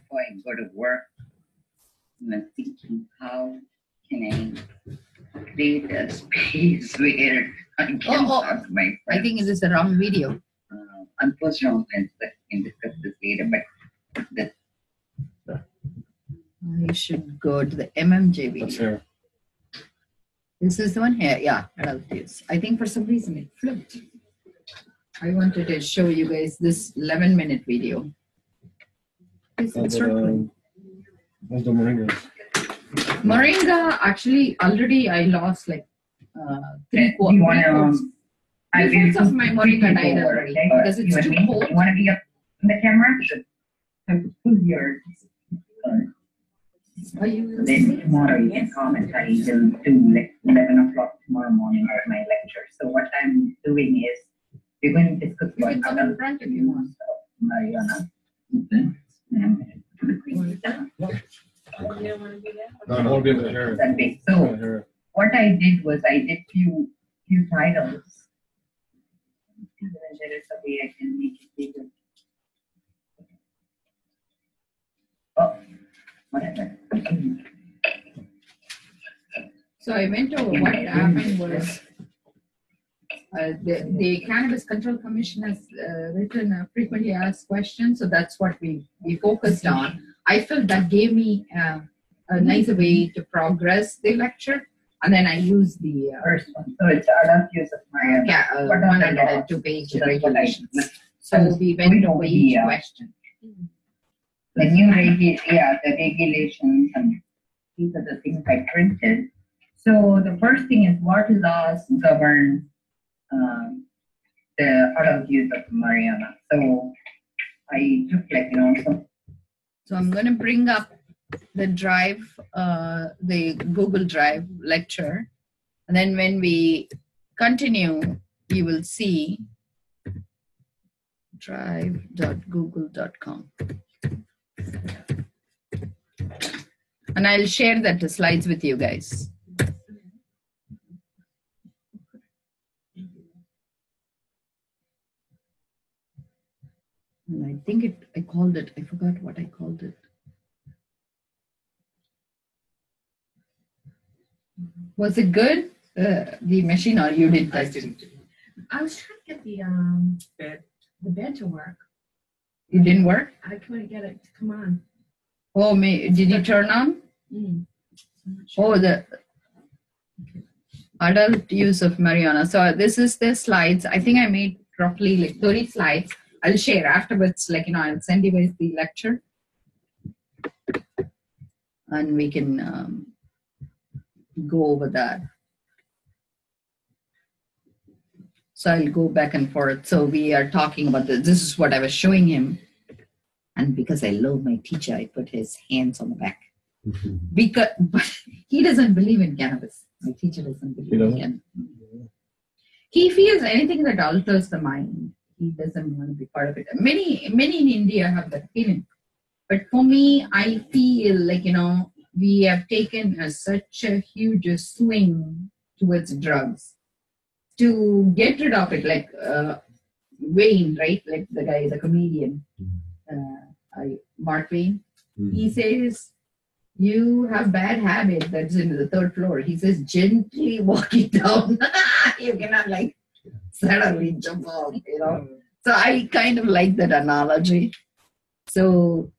before I go to work, I'm thinking, how can I create a space where I can talk to my friends? I think it is the wrong video. I'm posting on friends that can discuss this later, but this. You should go to the MMJ video. That's here. This is the one here. Yeah, adult use. I think for some reason it flipped. I wanted to show you guys this 11-minute video. It's circling. How's the moringa? Moringa, actually, already I lost like three quarters. I will of my moringa died already because it's too cold. You want to be up in the camera? So pull your. Then tomorrow you can comment. I will do like 11 o'clock tomorrow morning at my lecture. So what I'm doing is we're going to discuss what adult use of marijuana. No, I won't be able to hear it. That way. So what I did was I did few titles. There is a way I can make it bigger. Oh, whatever. So I went over what happened was the Cannabis Control Commission has written a frequently asked questions, so that's what we focused on. I felt that gave me a nicer way to progress the lecture, and then I used the first one. So it's adult use of marijuana. 102-page regulations. So we went over each question. The new the regulations, and these are the things I printed. So the first thing is what laws govern the adult use of marijuana. So I took So I'm going to bring up the Drive, the Google Drive lecture, and then when we continue, you will see drive.google.com. And I'll share the slides with you guys. And I think I called it, I forgot what I called it. Was it good? The machine, or you did test it? I was trying to get the bed to work. It didn't work? I couldn't get it to come on. Oh, did you turn on? Sure. Oh, the adult use of marijuana. So this is the slides. I think I made roughly like 30 slides. I'll share afterwards, I'll send you guys the lecture. And we can go over that. So I'll go back and forth. So we are talking about this is what I was showing him. And because I love my teacher, I put his hands on the back. But he doesn't believe in cannabis. My teacher doesn't believe in cannabis. He feels anything that alters the mind, he doesn't want to be part of it. Many in India have that feeling. But for me, I feel we have taken such a huge swing towards drugs. To get rid of it, like Wayne, right? Like the guy, the comedian, Mark Wayne. He says, you have bad habit that's in the third floor. He says, gently walk it down. You cannot suddenly jump off, So I kind of like that analogy. So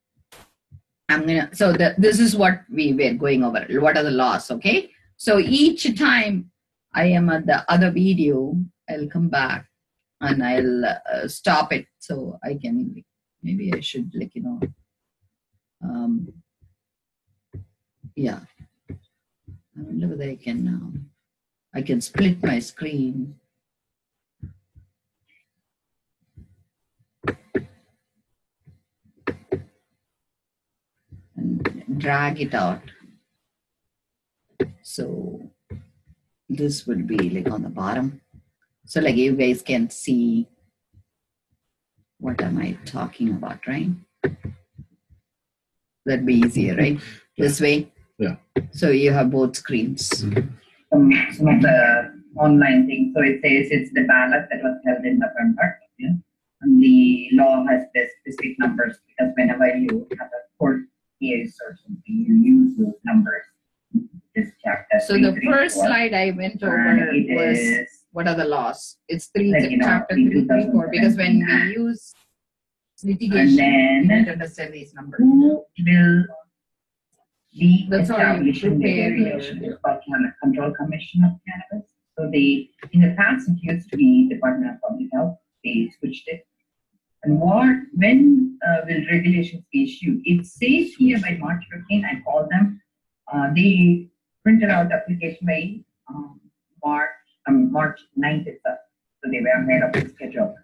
this is what we were going over. What are the laws, okay? So each time I am at the other video, I'll come back and I'll stop it so I can, maybe I should yeah. I wonder whether I can split my screen. And drag it out. So this would be on the bottom. So you guys can see what am I talking about, right? That'd be easier, right? This way? Yeah. So you have both screens. Some of the online things. So it says it's the ballot that was held in November. Yeah? And the law has the specific numbers because whenever you have a court So the 3, first 4. slide I went over And it was is what are the laws? It's three, like, you know, chapter in 3, 3, 4. Because when 2017 we use and litigation, we then need to understand these numbers. who will be That's how you establishing the prepare your- regulation? It's called Control Commission of Cannabis. So they, in the past, it used to be Department of Public Health. They switched it. And when will regulations be issued? It says here by March 15. I called them. They printed out the application by March 9th itself. So they were ahead of the schedule.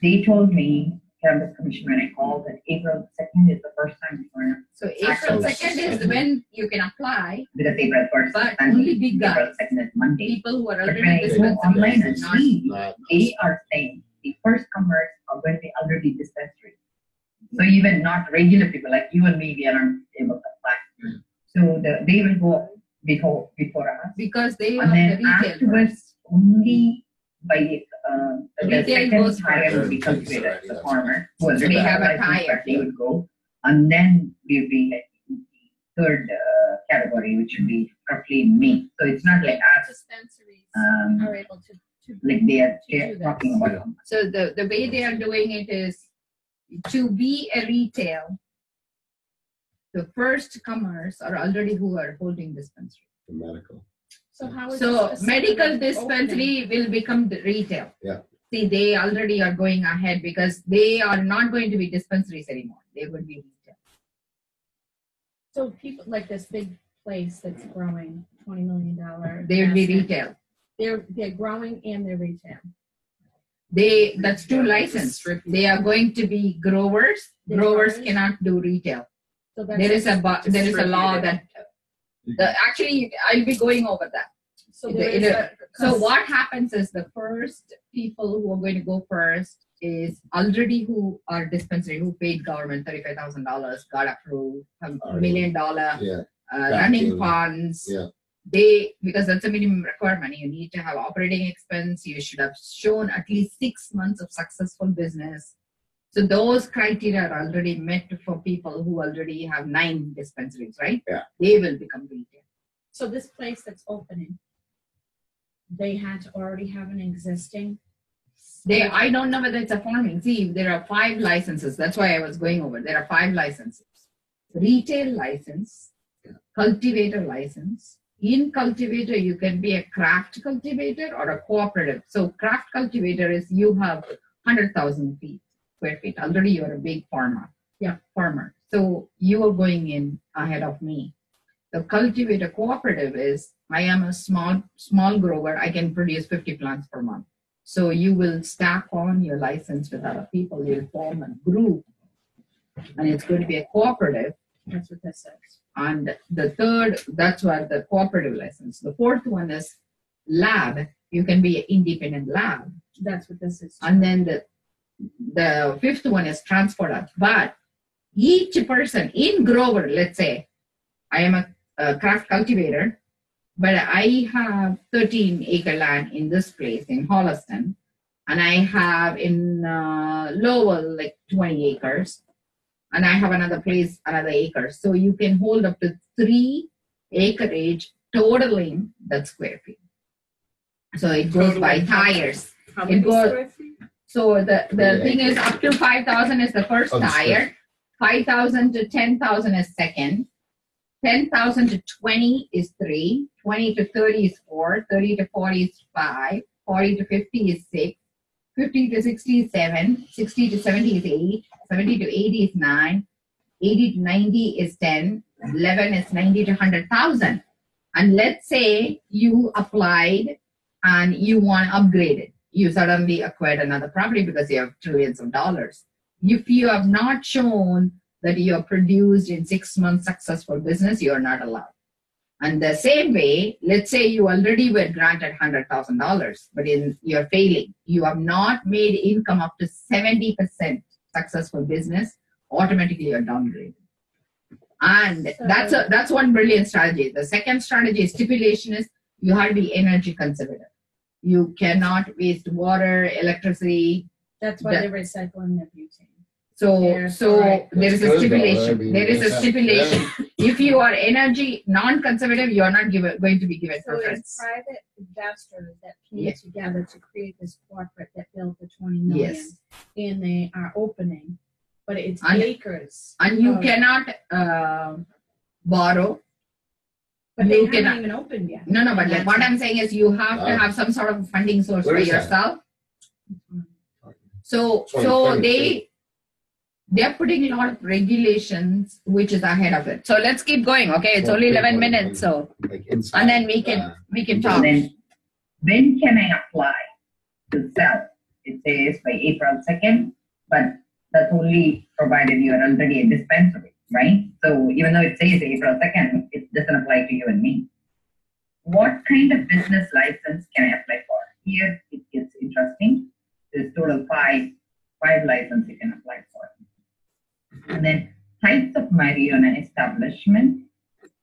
They told me, Cannabis Commission, when I called, that April 2nd is the first time for So April 2nd is when you can apply, because April 1st but and only big April guys, 2nd is Monday. people who are But already when I go dispensary. online and not- see, they are saying the first comers are going to be already dispensary. So even not regular people like you and me, we are not able to apply. So they will go before us. because they are And the then retail afterwards, first. only by the Retail second goes hire will first. be considered the farmer who So already they have have a a license, tire. but they would go. And then we'll be like in the third category, which would be roughly me. So it's not like us, Dispensaries um, are able to like they're to do that. talking about. So the way they are doing it is to be a retail, the first comers are already who are holding dispensary. Medical. So how is So this a medical separate dispensary will become the retail. Yeah. See, they already are going ahead because they are not going to be dispensaries anymore. They would be retail. So people like this big place that's growing $20 million. They will be asset, retail. They're growing and they're retail. That's two license. They are going to be growers. They're Growers growers. cannot do retail. So that's There is a law that actually I'll be going over that. so there is a So what happens is the first people who are going to go first is already who are dispensary who paid government $35,000, got approved, $1 million Yeah. running funds. Yeah. Because that's a minimum requirement. You need to have operating expense. You should have shown at least 6 months of successful business. So those criteria are already met for people who already have 9 dispensaries, right? Yeah. They will become retail. so this place that's opening, they had to already have an existing. I don't know whether it's a farming. See, there are 5 licenses. That's why I was going over. There are 5 licenses. Retail license, cultivator license. In cultivator, you can be a craft cultivator or a cooperative. So craft cultivator is you have 100,000 square feet. Already you're a big farmer. Yeah. Farmer. So you are going in ahead of me. The cultivator cooperative is I am a small grower. I can produce 50 plants per month. So you will stack on your license with other people. You'll form a group, and it's going to be a cooperative. That's what this says. And the third, that's what the cooperative license. The fourth one is lab. You can be an independent lab. That's what this is. And then the fifth one is transporter. But each person in grower, let's say, I am a craft cultivator, but I have 13-acre land in this place in Holliston, and I have in Lowell like 20 acres, and I have another place, another acre. So you can hold up to 3 acreage totaling that square feet. So it goes by tires. How It many goes- square feet? So the thing is up to 5,000 is the first Oh, the tire, 5,000 to 10,000 is second, 10,000 to 20 is 3, 20 to 30 is 4, 30 to 40 is 5, 40 to 50 is 6, 50 to 60 is 7, 60 to 70 is 8, 70 to 80 is 9, 80 to 90 is 10, 11 is 90 to 100,000. And let's say you applied and you want to upgrade it. You suddenly acquired another property because you have trillions of dollars. If you have not shown that you have produced in 6 months successful business, you are not allowed. And the same way, let's say you already were granted $100,000, but you're failing. You have not made income up to 70% successful business, automatically you're downgraded. And that's one brilliant strategy. The second strategy stipulation is you have to be energy conservative. You cannot waste water, electricity. That's why That- they're recycling their butane. So Yeah, so correct. there is a That's good, though. stipulation. I mean, There is a that's- stipulation. If you are energy non-conservative, you are not going to be given So it's preference. private investors that came Yeah. together to create this corporate that built the 20 million. Yes. And they are opening, but it's And- acres. And you of- cannot borrow. But they you haven't cannot- even opened yet. No, but like what I'm saying is you have to Wow. have some sort of funding source Where for is that? yourself. So Sorry, so sorry, they're putting a lot of regulations which is ahead of it. So let's keep going. Okay, it's only 11 minutes. So Like inside. and then we can So talk. then, when can I apply to sell? It says by April 2nd, but that's only provided you are already a dispensary, right? So even though it says April 2nd, it doesn't apply to you and me. What kind of business license can I apply for? Here it gets interesting. There's total five licenses you can apply for. And then types of marijuana establishment.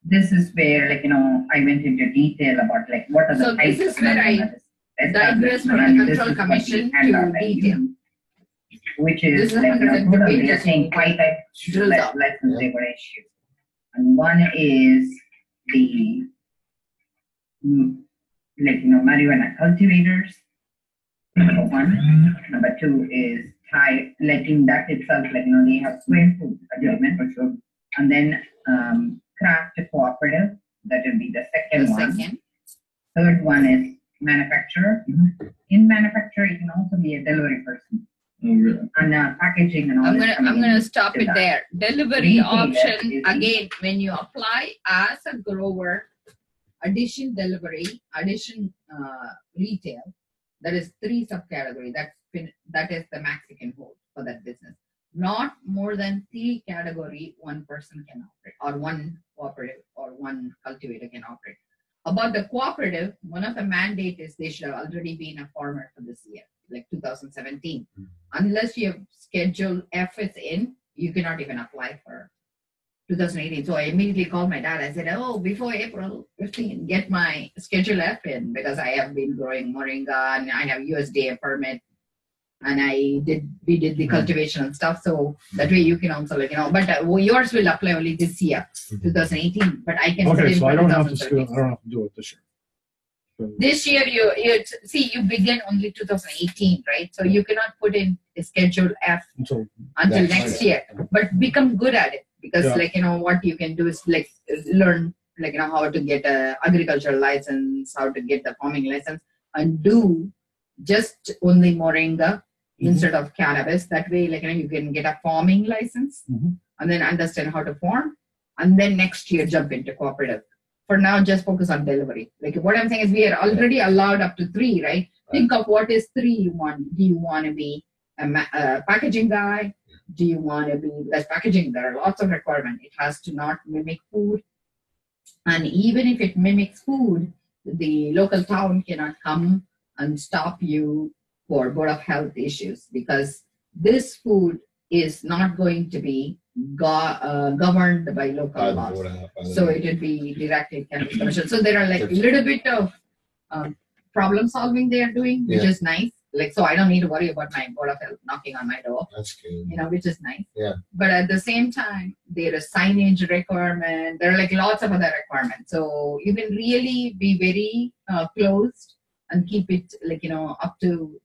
This is where, like, I went into detail about, like, what are the So types this is of where I marijuana digress from the establishment, and this Control is what Commission we hand to out, detail. which This is is like, 150 total, we are pages. saying five types Drills out. license they were issued. And one is the, marijuana cultivators. Number one. Number two is in that itself, they have square food agreement, and then craft cooperative. That will be the The second one. second. Third one is manufacturer. In manufacturer, you can also be a delivery person. Oh, really? And packaging and all I'm this gonna coming in stop to it that. there. Delivery Retailer option is- again when you apply as a grower, addition delivery, addition retail. That is 3 subcategory. That is the max you can hold for that business. Not more than 3 category one person can operate, or one cooperative or one cultivator can operate. About the cooperative, one of the mandate is they should have already been a farmer for this year, like 2017. Unless you have Schedule F is in, you cannot even apply for 2018. So I immediately called my dad. I said, before April 15, get my Schedule F in, because I have been growing moringa and I have USDA permit. And we did the cultivation and stuff. So that way you can also, but yours will apply only this year, 2018. But I can put Okay, in so for I don't have to 2017. I don't have to do it this year. So- This year, you begin only 2018, right? So you cannot put in a Schedule F until until Next next year. year, but become good at it, because Yeah. what you can do is learn how to get a agricultural license, how to get the farming license, and do just only moringa instead of cannabis. That way, you can get a farming license Mhm. and then understand how to farm, and then next year jump into cooperative. For now, just focus on delivery. What I'm saying is we are already allowed up to 3, right? Think of what is 3 you want. Do you want to be a packaging guy? Do you want to be less packaging? There are lots of requirements. It has to not mimic food. And even if it mimics food, the local town cannot come and stop you for Board of Health issues, because this food is not going to be governed by local laws. So it will be directed cannabis commission. So there are a little bit of problem solving they are doing, which is nice. So I don't need to worry about my Board of Health knocking on my door, That's good. which is nice. Yeah. But at the same time, there is signage requirement. There are lots of other requirements. So you can really be very closed and keep it up to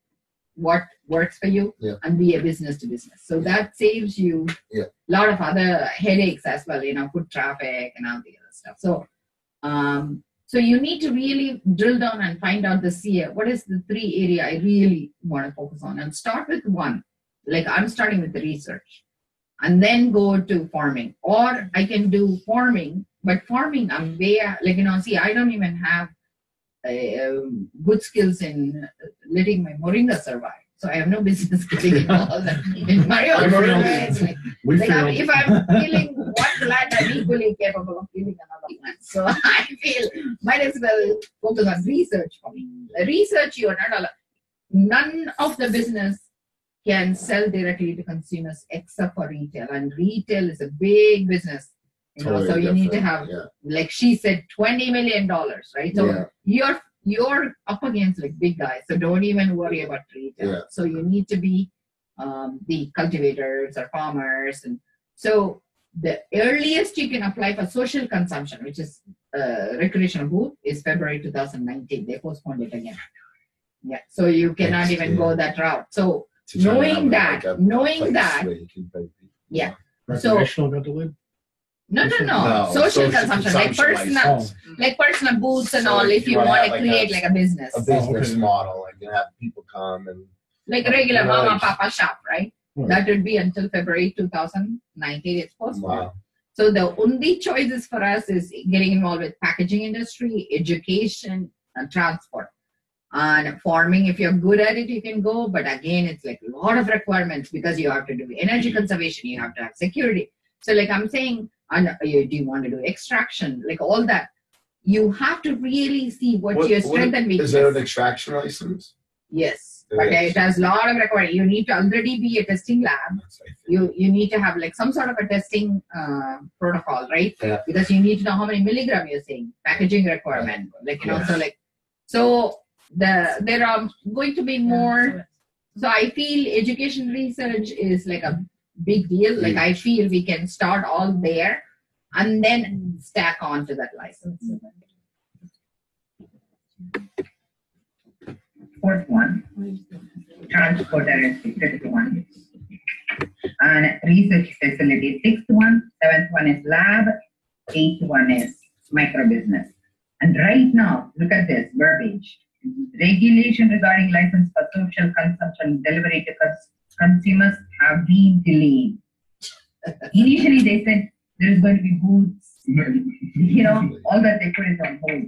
what works for you, and be a business to business. So that saves you a lot of other headaches as well, foot traffic and all the other stuff. So, so you need to really drill down and find out this year, what is the 3 area I really want to focus on, and start with one. I'm starting with the research, and then go to farming. Or I can do farming, but farming I'm way, I don't even have good skills in letting my moringa survive. So I have no business getting involved in marijuana. we failed. If I'm killing one plant, I'm equally capable of killing another plant. So I feel might as well focus on research for me. Research, you are not allowed. None of the business can sell directly to consumers except for retail, and retail is a big business. So you need to have, like she said, $20 million, right? So you're up against big guys, so don't even worry about retail. So you need to be the cultivators or farmers, and so the earliest you can apply for social consumption, which is recreational booth, is February 2019. They postponed it again. Yeah, so you cannot even go that route. So To try and knowing have, that, like, a knowing place that, where you can pay people. yeah. Recreational got delayed? No, No, social consumption, like consumption personal, license. like personal booths and So all. if If you you wanna want have to like create a- like a business, A business okay. model, and you have people come and like a regular You know, mama like- papa shop, right? Right. That would be until February 2019. It's postponed. wow. So the only choices for us is getting involved with packaging industry, education, and transport. And farming, if you're good at it, you can go. But again, it's like a lot of requirements because you have to do energy conservation, you have to have security. So like I'm saying, do you want to do extraction, like all that? You have to really see what's your strength and weakness. Is there an extraction license? Yes, There but is. it has a lot of requirements. You need to already be a testing lab. You need to have like some sort of a testing protocol, right? Yeah. Because you need to know how many milligram you're saying, packaging requirement, like so there are going to be more. So I feel education research is like a big deal. Like I feel we can start all there and then stack on to that license. Fourth one, transport and fifth one, and research facility. Sixth one, seventh one is lab, eighth one is micro business. And right now, look at this verbiage. Regulation regarding license for social consumption delivery to consumers have been delayed. Initially, they said there is going to be booths, all that they put is on hold.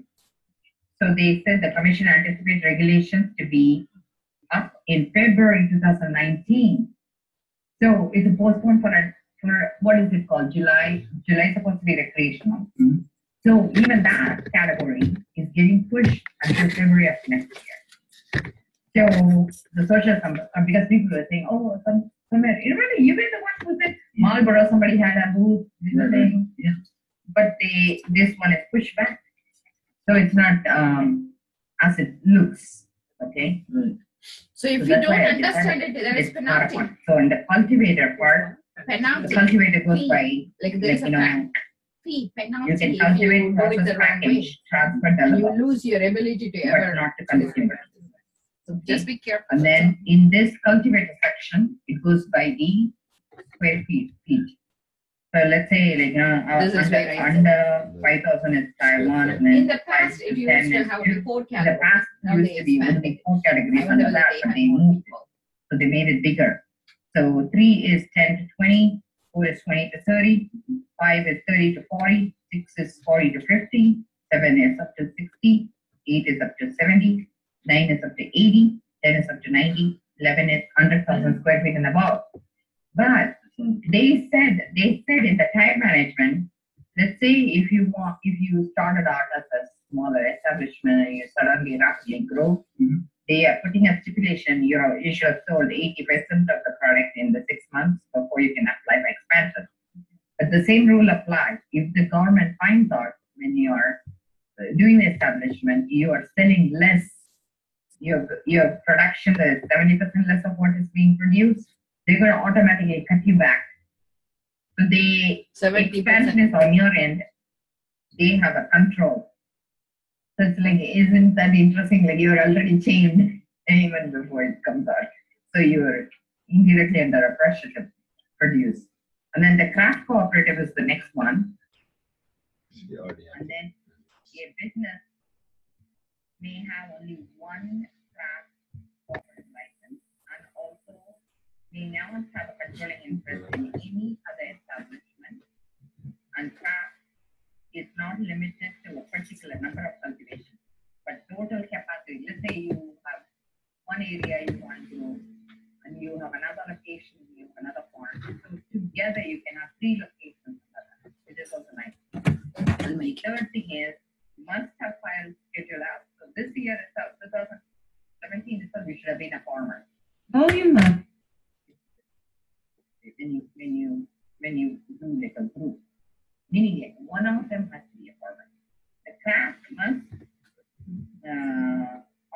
So they said the commission anticipates regulations to be up in February 2019. So it's postponed for what is it called? July. July is supposed to be recreational. Mm-hmm. So even that category is getting pushed until February of next year. So the social because people were saying, oh, somewhere, you remember you were the one who said Marlboro, somebody had a booth, thing. Yeah. But this one is pushed back. So it's not as it looks. Okay. So if So you that's don't why I understand decided it, there is it's not a penalty. point. So in the cultivator part, the Penalty. cultivator goes Fee. by, Like there is like, a fee penalty you can if cultivate, you do it process, the wrong way. package, transfer, And you deliver, lose your ability to but ever. not to consumer. So just be careful. And then in this cultivator section, it goes by the square feet. So let's say This is where I said. under 5,000 is Taiwan, and then In the 5 past, to it 10 used to is have two. the four In the categories. past, Now it they used to be expanded. only 4 categories I under wonder that, whether but they they have more moved it. people. So they made it bigger. So 3 is 10 to 20, 4 is 20 to 30, 5 is 30 to 40, 6 is 40 to 50, 7 is up to 60, 8 is up to 70, 9 is up to 80, 10 is up to 90, 11 is 100,000 square feet and above. But they said in the time management, let's say if you started out as a smaller establishment and you suddenly rapidly grow, they are putting a stipulation, you should have sold 80% of the product in the 6 months before you can apply for expansion. But the same rule applies. If the government finds out when you are doing the establishment, you are selling less, your production is 70% less of what is being produced, they're going to automatically cut you back. So the 70%. expansion is on your end. They have a control. So it's like, isn't that interesting? Like you're already chained even before it comes out. So you're indirectly under a pressure to produce. And then the craft cooperative is the next one. And then a business may have only one craft cooperative license and also may not have a controlling interest in any other establishment. And craft is not limited to a particular number of cultivations, but total capacity. Let's say you have one area you want to, and you have another location, you have another farm. So together you can have 3 locations, which is also nice. And the third thing is, you must have filed schedule out. So this year itself, 2017 itself, we should have been a farmer. Volume up. When you do like a group, meaning like one of them has to be a farmer. The craft must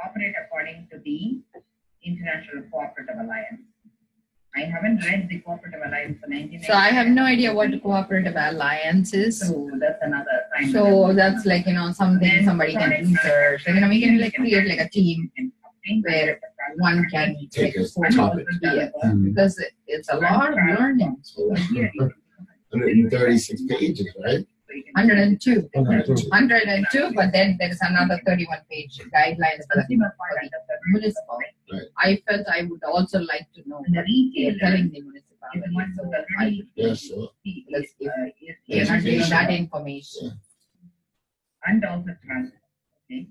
operate according to the International Cooperative Alliance. I haven't read the Cooperative Alliance for 1990. So I have no idea what the cooperative alliance is. So that's another time. So that's like, something Then somebody can product research. manufacturing, We can you like create like a team can obtain where the one can Take take a four topic. people here Mm. because it's a lot of learning. So, 136 pages, right? 102. 102. 102, but then there is another 31 page guidelines for the municipal. Right. I felt I would also like to know And the what retail they're telling the municipality. So I Yeah, sure. let's give that information. And also transport. Okay.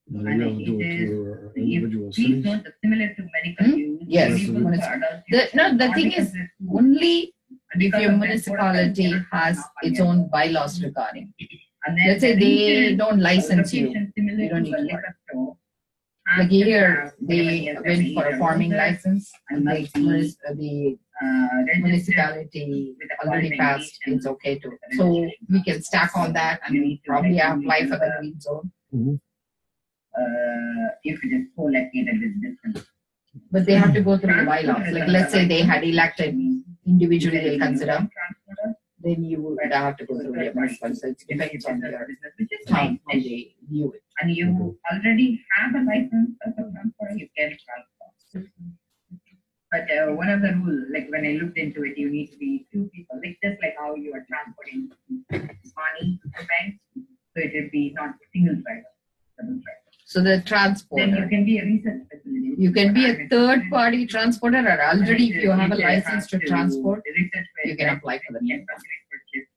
Now they're gonna do it for individual Please cities. note that similar to medical use. Yes. labels for adult use The are thing because is, it's only if because your of that, municipality what has its own bylaws regarding. And then Let's say the they retail don't license you. location similar You don't to need a to liquor store has Like to here, have they 7 years went for a every farming year. license and And the registered municipality with the already passed, qualification. it's okay to. So we can stack on that and we probably apply for the green zone. If it is co-located with different. But they have to go through the bylaws. Like let's say they had elected individually, they'll consider, then you would have to go through the municipal. So it depends on your town, how they view it. And you already have a license as a transporter, you can transport. But one of the rules, like when I looked into it, you need to be 2 people, like just like how you are transporting money to banks. So it will be not single driver, double driver. So the Then you transporter, can be a research facility. you can be a third party transporter or already if you have a If they license to have transport, research you can apply for the facility, new one.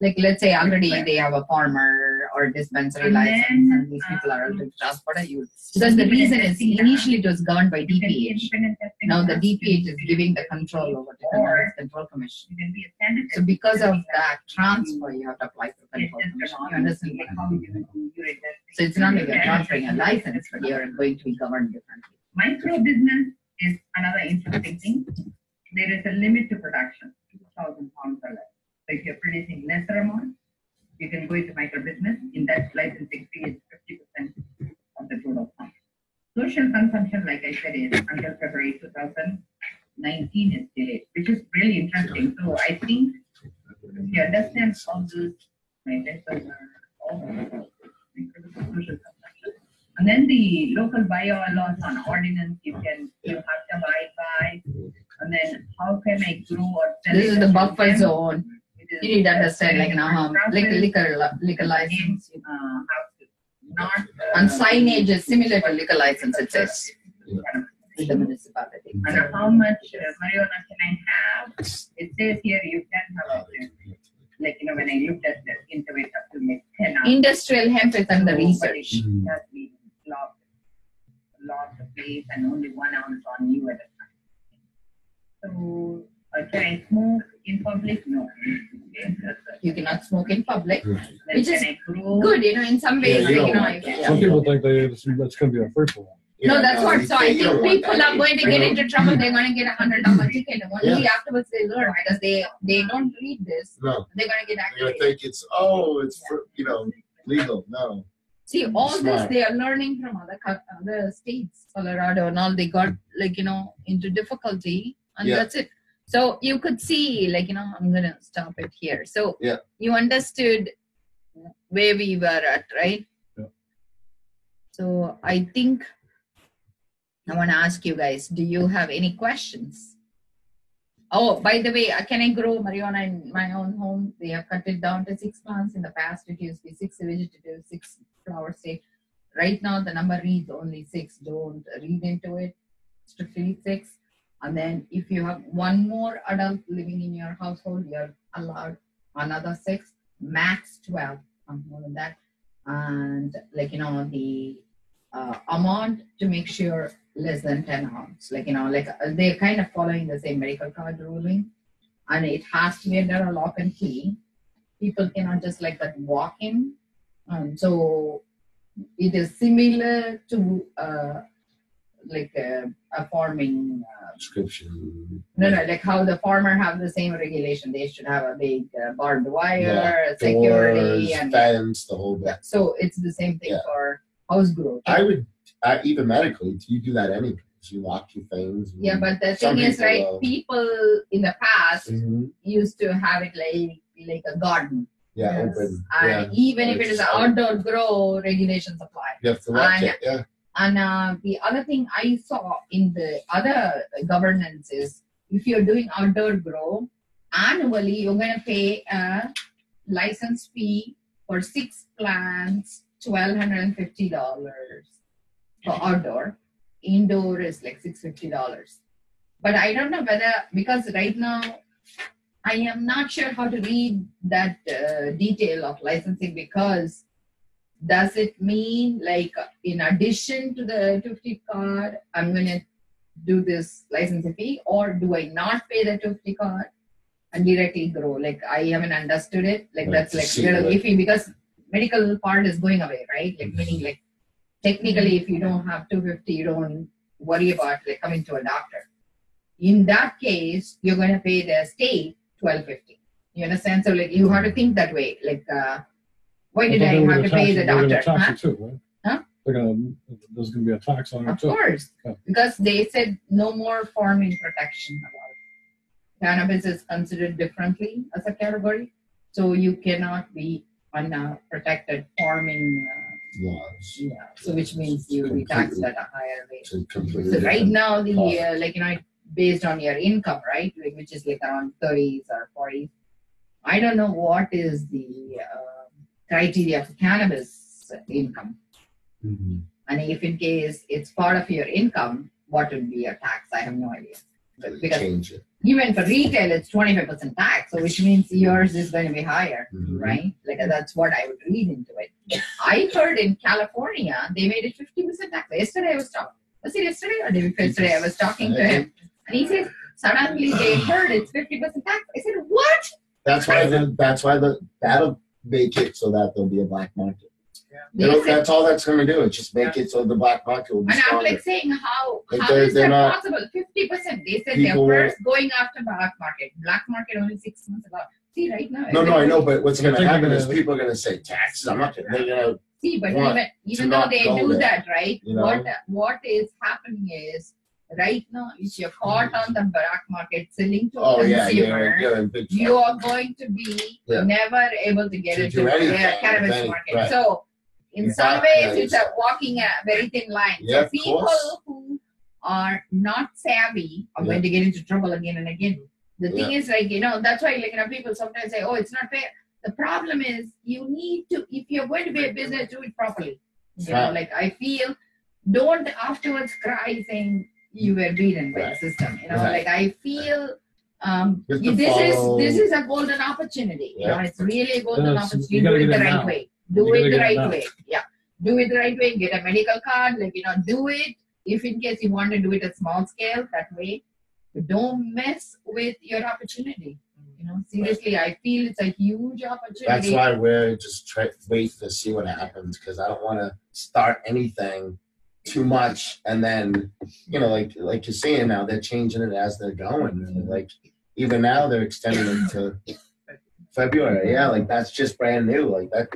Like let's say already they have a farmer or dispensary And license then, and these people are already transporter, you, because the reason is initially it was governed by You can be DPH. independent testing Now the labs. DPH is giving the control over to the Numbers Control Commission. You can be a standard So because of testing that lab. transfer, you have to apply for It's control just commission. an You understand? like how you do urine testing. So it's not like you're transferring a license, but you're going to be governed differently. Micro business is another interesting thing. There is a limit to production, 2,000 pounds or less. So if you're producing lesser amount, you can go into micro business. In that licensing fee is 50% of the total sum. Social consumption, like I said, is until February 2019 is delayed, which is really interesting. So I think if you understand all this, my lessons are all social consumption. And then the local bylaws on ordinance, you have to abide by. And then how can I grow or sell? This is it the to buffer them? zone. It is You need to understand like now, like liquor Again, license. have to not. And signage is similar to liquor license, it says, in the municipality. And how much marijuana can I have? It says here you can have, like, when I looked at the into it up to like 10 hours. Industrial hemp is under research. It has been locked the place and only 1 ounce on you at a time. So, can I smoke in public? No. Okay, You cannot smoke in public, then which can is I grow? good, in some ways, Yeah, you like, don't if- want yeah. Some people think that's gonna be our first one. No, that's what. So I you don't think want people that. are going to get into trouble. They're going to get $100 ticket. And only Yeah. afterwards they learn because they don't read this. No, They're going to get they're gonna activated. think it's legal. No. See, all this Smart. they are learning from other states, Colorado and all. They got into difficulty, and Yeah. that's it. So you could see, I'm going to stop it here. So Yeah. you understood where we were at, right? Yeah. So I think I want to ask you guys, do you have any questions? Oh, by the way, can I grow marijuana in my own home? They have cut it down to 6 plants. In the past, it used to be 6 vegetative, 6 flower state. Right now, the number reads only 6. Don't read into it. Strictly 6. And then if you have one more adult living in your household, you're allowed another 6, max 12. More than that. And the amount to make sure less than 10 ounce. They're kind of following the same medical card ruling, and it has to be under a lock and key. People cannot just like that walk in. So it is similar to a farming. Description. No, like how the farmer have the same regulation. They should have a big barbed wire, Yeah. security, Doors, and fence, the whole bit. so it's the same thing Yeah. for house growth. I would, even medically, you do that anyway. you lock your things. Yeah, but the Some thing is, people, right? People in the past Mhm. used to have it like a garden, Yeah, Yes. open. and Yeah, even if it is It's- outdoor grow, regulations apply. you have to watch And- it. Yeah. And the other thing I saw in the other governance is if you're doing outdoor grow, annually you're going to pay a license fee for 6 plants, $1,250 for outdoor. Indoor is like $650. But I don't know whether, because right now I am not sure how to read that detail of licensing, because does it mean like in addition to the 250 card, I'm going to do this licensing fee, or do I not pay the 250 card and directly grow? Like I haven't understood it. Like Right, that's to like see, little like- iffy, because medical part is going away, right? Like meaning like technically if you don't have 250, you don't worry about like coming to a doctor. In that case, you're going to pay the state $1,250. You understand? So like you have to think that way. Like why did I have to pay the doctor? They're gonna Huh? tax it too, right? Huh? There's gonna be a tax on it Of too. course, Yeah. because they said no more farming protection allowed. Cannabis is considered differently as a category, so you cannot be on a protected farming. Laws. Yeah, so which means you will be taxed at a higher rate. It's a completely So right different now, the cost. like based on your income, right, like, which is like around 30s or 40s. I don't know what is the criteria for cannabis income. Mhm. And if in case it's part of your income, what would be your tax? I have no idea. But because Change it. even for retail, it's 25% tax, so which means yours is going to be higher, Mhm. right? Like that's what I would read into it. I heard in California they made it 50% tax. Yesterday I was talking. Was it yesterday or the day before yesterday? I was talking to him, and he said suddenly they heard it's 50% tax. I said, what? That's why that'll make it so that there'll be a black market. They You know, said, that's all that's going to do. It just make it so the black market will be and I'm stronger. like saying, how Like is they're that not- possible? 50%. They said People they're first going after black market. Black market only 6 months ago. See right now. No, I know, but what's They're going to happen is taking people are going to say taxes. I'm not. They're going to. See, but want even to though not they go do there, that, right? you know? What is happening is right now, if you're caught on the black market selling to Oh a yeah, consumer, you're in big you trouble. are going to be Yeah. never able to get To into do the anything, cannabis any- market. right. So, in Yeah. some ways, Yeah, it's a walking a very thin line. Yeah, So of people course. who are not savvy are Yeah. going to get into trouble again and again. The thing is, like, that's why, like, people sometimes say, oh, it's not fair. The problem is, you need to, if you're going to be a business, do it properly. Right. Like, I feel, don't afterwards cry saying you were beaten by the Right. system. Right. Like, I feel, You have to this follow- is a golden opportunity. Yeah. It's really a golden Yes, opportunity. you Do gotta it get the it right now. way. You Do gotta it the get it right now. way. Yeah. Do it the right way. Get a medical card. Like, do it. If in case you want to do it at small scale, that way. But don't mess with your opportunity. Seriously, I feel it's a huge opportunity. That's why we're just wait to see what happens, because I don't want to start anything too much and then like you're seeing now, they're changing it as they're going. And like even now they're extending it to February. Yeah, like that's just brand new. Like that